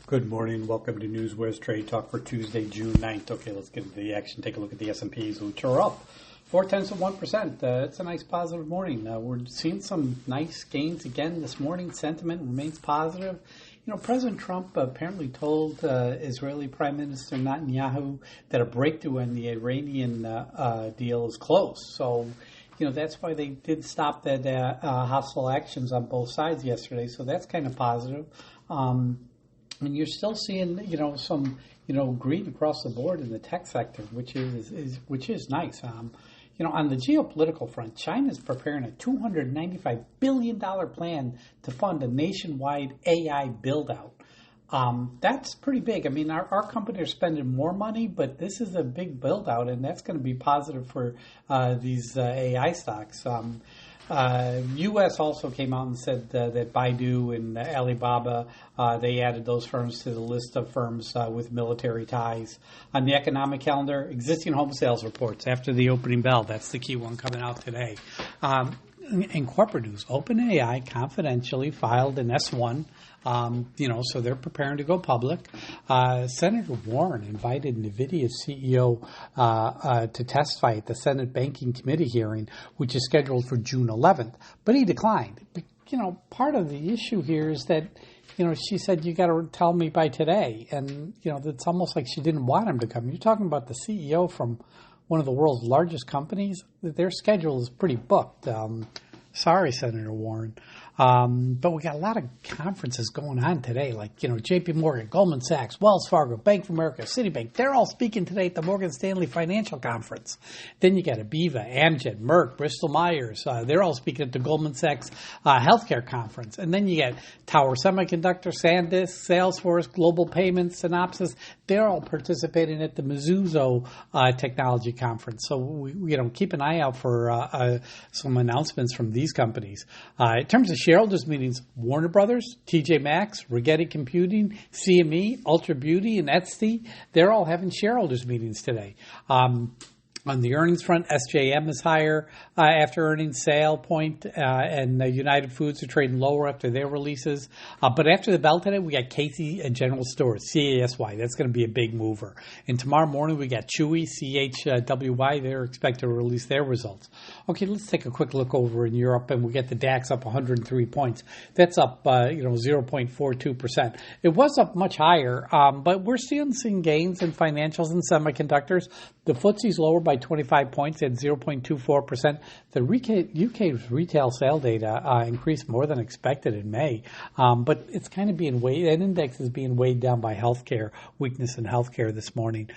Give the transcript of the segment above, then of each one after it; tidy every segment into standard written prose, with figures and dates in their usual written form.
Good morning. Welcome to NewsWare's Trade Talk for Tuesday, June 9th. Okay, let's get into the action. Take a look at the S&Ps, which are up 0.4%. It's a nice positive morning. We're seeing some nice gains again this morning. Sentiment remains positive. You know, President Trump apparently told Israeli Prime Minister Netanyahu that a breakthrough in the Iranian deal is close. So, you know, that's why they did stop that hostile actions on both sides yesterday. So that's kind of positive. And you're still seeing, some, green across the board in the tech sector, which is nice. On the geopolitical front, China is preparing a $295 billion plan to fund a nationwide AI build-out. That's pretty big. I mean, our company are spending more money, but this is a big build-out, and that's going to be positive for these AI stocks. U.S. also came out and said that Baidu and Alibaba, they added those firms to the list of firms with military ties. On the economic calendar, existing home sales reports after the opening bell. That's the key one coming out today. In corporate news, OpenAI confidentially filed an S-1, so they're preparing to go public. Senator Warren invited NVIDIA's CEO to testify at the Senate Banking Committee hearing, which is scheduled for June 11th, but he declined. Part of the issue here is that, she said, you got to tell me by today. And, it's almost like she didn't want him to come. You're talking about the CEO from one of the world's largest companies. Their schedule is pretty booked. Sorry, Senator Warren. But we got a lot of conferences going on today, like, J.P. Morgan, Goldman Sachs, Wells Fargo, Bank of America, Citibank. They're all speaking today at the Morgan Stanley Financial Conference. Then you got Aviva, Amgen, Merck, Bristol Myers. They're all speaking at the Goldman Sachs Healthcare Conference. And then you got Tower Semiconductor, SanDisk, Salesforce, Global Payments, Synopsys. They're all participating at the Mizuho Technology Conference. So, we keep an eye out for some announcements from these companies. In terms of shareholders meetings, Warner Brothers, TJ Maxx, Rigetti Computing, CME, Ultra Beauty, and Etsy, they're all having shareholders meetings today. On the earnings front, SJM is higher after earnings. SailPoint and United Foods are trading lower after their releases. But after the bell today, we got Casey and General Stores, CASY. That's going to be a big mover. And tomorrow morning, we got Chewy, CHWY. They're expected to release their results. Okay, let's take a quick look over in Europe, and we get the DAX up 103 points. That's up, 0.42%. It was up much higher, but we're still seeing gains in financials and semiconductors. The FTSE's lower by 25 points at 0.24%. The UK's retail sale data increased more than expected in May, but it's kind of being weighed. That index is being weighed down by healthcare, weakness in healthcare this morning.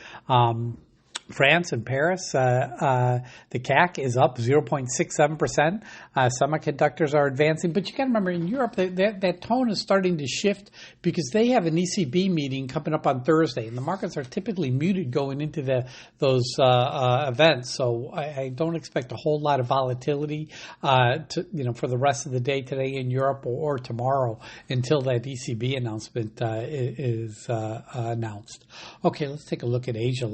France and Paris, the CAC is up 0.67%. Semiconductors are advancing. But you got to remember, in Europe, that tone is starting to shift because they have an ECB meeting coming up on Thursday, and the markets are typically muted going into those events. So I don't expect a whole lot of volatility for the rest of the day today in Europe or tomorrow until that ECB announcement is announced. Okay, let's take a look at Asia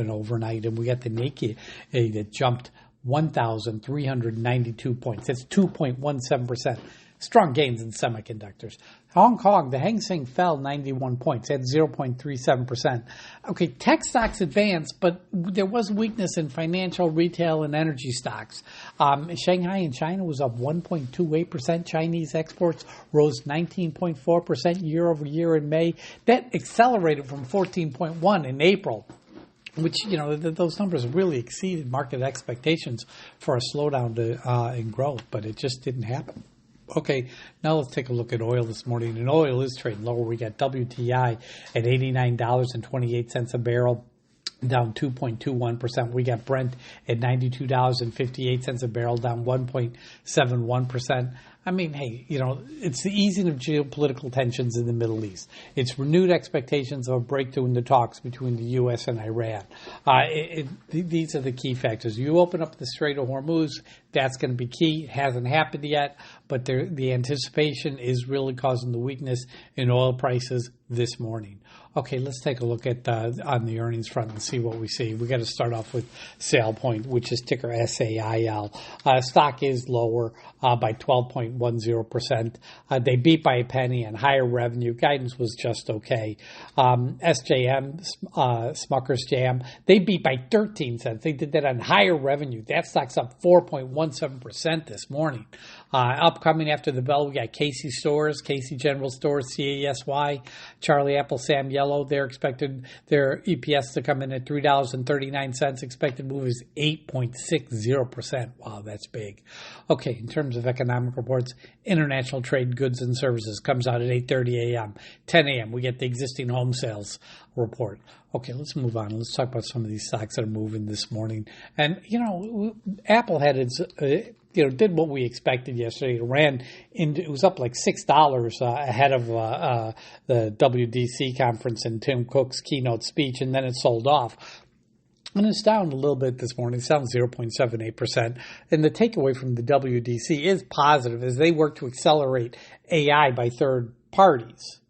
overnight, and we got the Nikkei that jumped 1,392 points. That's 2.17%. Strong gains in semiconductors. Hong Kong, the Hang Seng fell 91 points at 0.37%. Okay, tech stocks advanced, but there was weakness in financial, retail, and energy stocks. Shanghai in China was up 1.28%. Chinese exports rose 19.4% year over year in May. That accelerated from 14.1% in April, which, those numbers really exceeded market expectations for a slowdown in growth, but it just didn't happen. Okay, now let's take a look at oil this morning. And oil is trading lower. We got WTI at $89.28 a barrel, down 2.21%. We got Brent at $92.58 a barrel, down 1.71%. I mean, hey, it's the easing of geopolitical tensions in the Middle East. It's renewed expectations of a breakthrough in the talks between the U.S. and Iran. These are the key factors. You open up the Strait of Hormuz, That's going to be key. It hasn't happened yet, but the anticipation is really causing the weakness in oil prices this morning. Okay, let's take a look at on the earnings front and see what we see. We got to start off with SailPoint, which is ticker SAIL. Stock is lower by 12.10%. They beat by a penny and higher revenue. Guidance was just okay. SJM, Smucker's Jam, they beat by 13 cents. They did that on higher revenue. That stock's up 4.17% this morning. Upcoming after the bell, we got Casey Stores, Casey General Stores, CASY, Charlie Apple, Sam Yellow. They're expected their EPS to come in at $3.39. Expected move is 8.60%. Wow, that's big. Okay, in terms of economic reports, International Trade Goods and Services comes out at 8:30 a.m. 10 a.m. we get the existing home sales report. Okay, let's move on. Let's talk about some of these stocks that are moving this morning. And, Apple had its... did what we expected yesterday. It was up like $6 ahead of the WDC conference and Tim Cook's keynote speech, and then it sold off. And it's down a little bit this morning. It's down 0.78%. And the takeaway from the WDC is positive as they work to accelerate AI by third parties.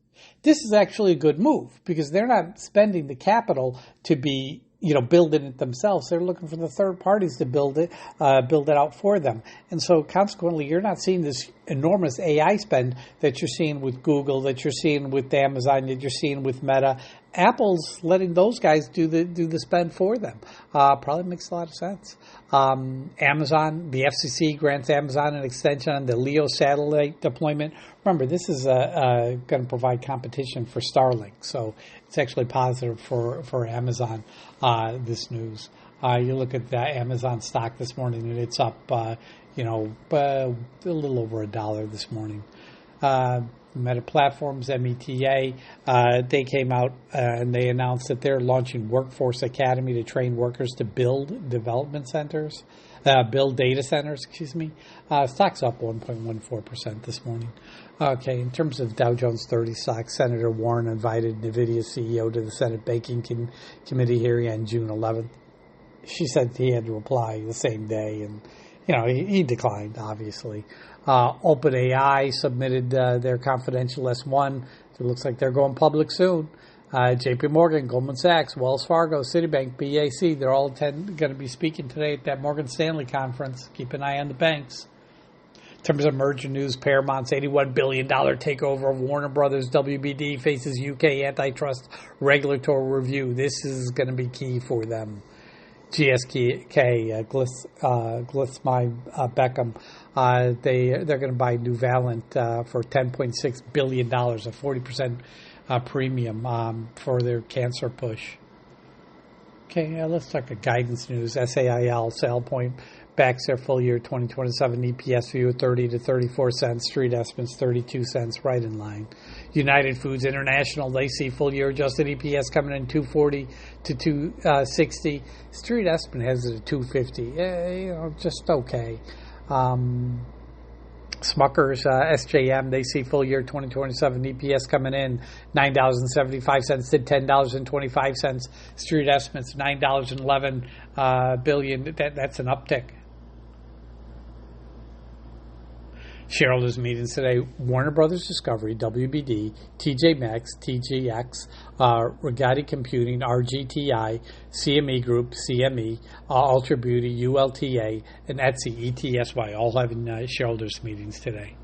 This is actually a good move because they're not spending the capital to be building it themselves. They're looking for the third parties to build it out for them. And so consequently, you're not seeing this enormous AI spend that you're seeing with Google, that you're seeing with Amazon, that you're seeing with Meta. Apple's letting those guys do the spend for them. Probably makes a lot of sense. Amazon, the FCC grants Amazon an extension on the LEO satellite deployment. Remember, this is going to provide competition for Starlink, so it's actually positive for Amazon, this news. You look at the Amazon stock this morning, and it's up, a little over $1 this morning. Meta Platforms, META, they came out and they announced that they're launching Workforce Academy to train workers to build data centers, Stock's up 1.14% this morning. Okay, in terms of Dow Jones 30 stocks, Senator Warren invited NVIDIA CEO to the Senate Banking Committee hearing on June 11th. She said he had to reply the same day, and he declined, obviously. OpenAI submitted their confidential S1. It looks like they're going public soon. JP Morgan, Goldman Sachs, Wells Fargo, Citibank, BAC, they're all going to be speaking today at that Morgan Stanley conference. Keep an eye on the banks. In terms of merger news, Paramount's $81 billion takeover of Warner Brothers WBD faces UK antitrust regulatory review. This is going to be key for them. GSK, GlaxoSmithKline, Beckham, they're going to buy Nuvalent for $10.6 billion, a 40% premium for their cancer push. Okay, let's talk about guidance news. SAIL, SailPoint, backs their full year 2027 EPS view of 30 to 34 cents. Street estimates 32 cents, right in line. United Foods International, they see full year adjusted EPS coming in 240 to 260. Street estimate has it at 250. Just okay. Smucker's, SJM, they see full year 2027 EPS coming in $9.75 to $10.25. Street estimates $9.11 billion. That's an uptick. Shareholders meetings today: Warner Brothers Discovery, WBD, TJ Maxx, TGX, Rigotti Computing, RGTI, CME Group, CME, Ultra Beauty, ULTA, and Etsy, ETSY, all having shareholders meetings today.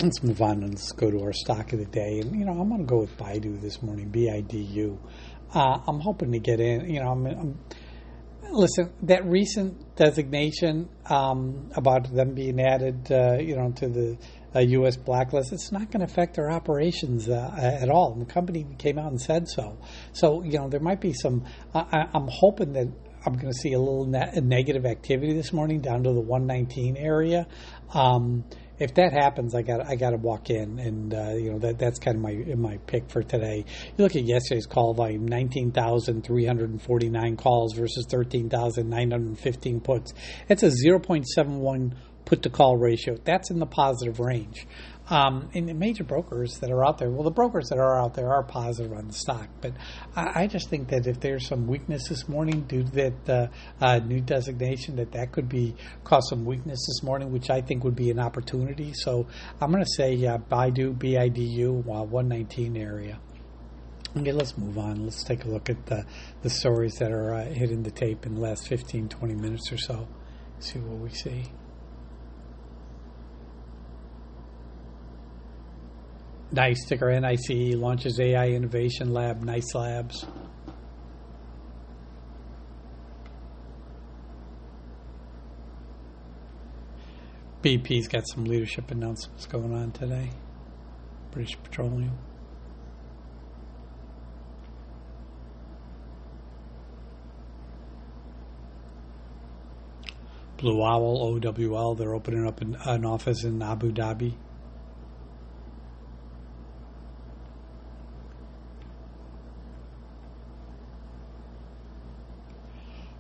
Let's move on and let's go to our stock of the day. And, I'm going to go with Baidu this morning, BIDU. I'm hoping to get in. Listen, that recent designation about them being added, to the U.S. blacklist, it's not going to affect their operations at all. And the company came out and said so. So, there might be some. I'm hoping that I'm going to see a little negative activity this morning down to the 119 area. If that happens, I got to walk in, and that's kind of my pick for today. You look at yesterday's call volume: 19,349 calls versus 13,915 puts. It's a 0.71 put-to-call ratio. That's in the positive range. In the major brokers that are out there, well, the brokers that are out there are positive on the stock, but I just think that if there's some weakness this morning due to that new designation, that could cause some weakness this morning, which I think would be an opportunity. So I'm going to say Baidu, BIDU, 119 area. Okay, let's move on. Let's take a look at the stories that are hitting the tape in the last 15, 20 minutes or so. See what we see. NICE, ticker NICE, launches AI Innovation Lab, NICE Labs. BP's got some leadership announcements going on today. British Petroleum. Blue Owl, OWL, they're opening up an office in Abu Dhabi.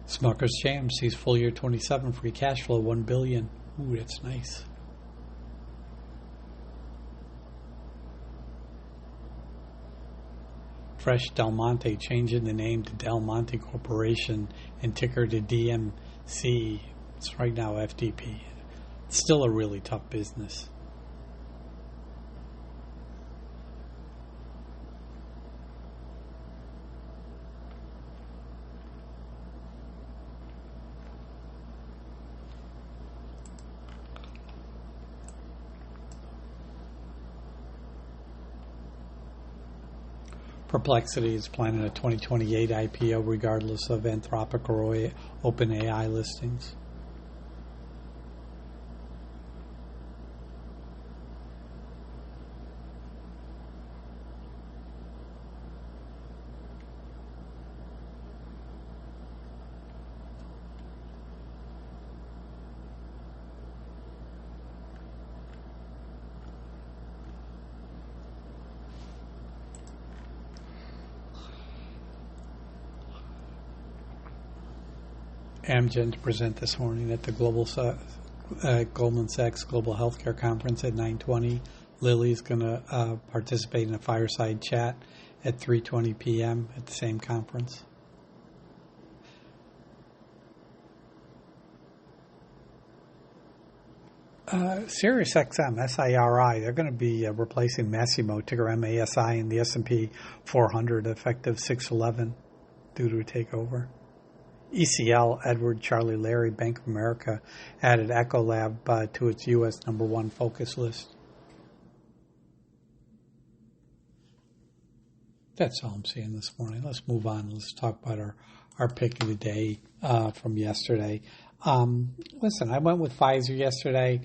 Smucker's Jam sees full year 27 free cash flow $1 billion. Ooh, that's nice. Fresh Del Monte changing the name to Del Monte Corporation and ticker to DMC. It's right now FDP. It's still a really tough business. Perplexity is planning a 2028 IPO regardless of Anthropic or OpenAI listings. Amgen to present this morning at the Goldman Sachs Global Healthcare Conference at 9:20. Lilly's going to participate in a fireside chat at 3:20 p.m. at the same conference. SiriusXM, SIRI, they're going to be replacing Massimo, ticker MASI, in the S&P 400 effective 6/11 due to a takeover. ECL, Edward, Charlie, Larry, Bank of America added Ecolab to its U.S. number one focus list. That's all I'm seeing this morning. Let's move on. Let's talk about our pick of the day from yesterday. Listen, I went with Pfizer yesterday.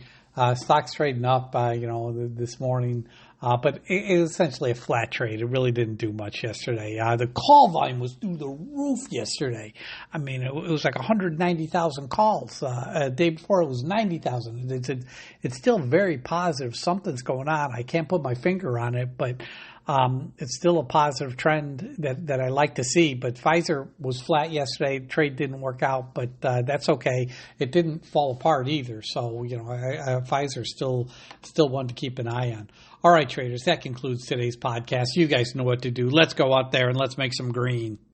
Stock's trading up, this morning. But it was essentially a flat trade. It really didn't do much yesterday. The call volume was through the roof yesterday. I mean, it was like 190,000 calls. The day before it was 90,000. It's still very positive. Something's going on. I can't put my finger on it, but it's still a positive trend that I like to see. But Pfizer was flat yesterday. Trade didn't work out, but that's okay. It didn't fall apart either. So, Pfizer's still one to keep an eye on. All right, traders, that concludes today's podcast. You guys know what to do. Let's go out there and let's make some green.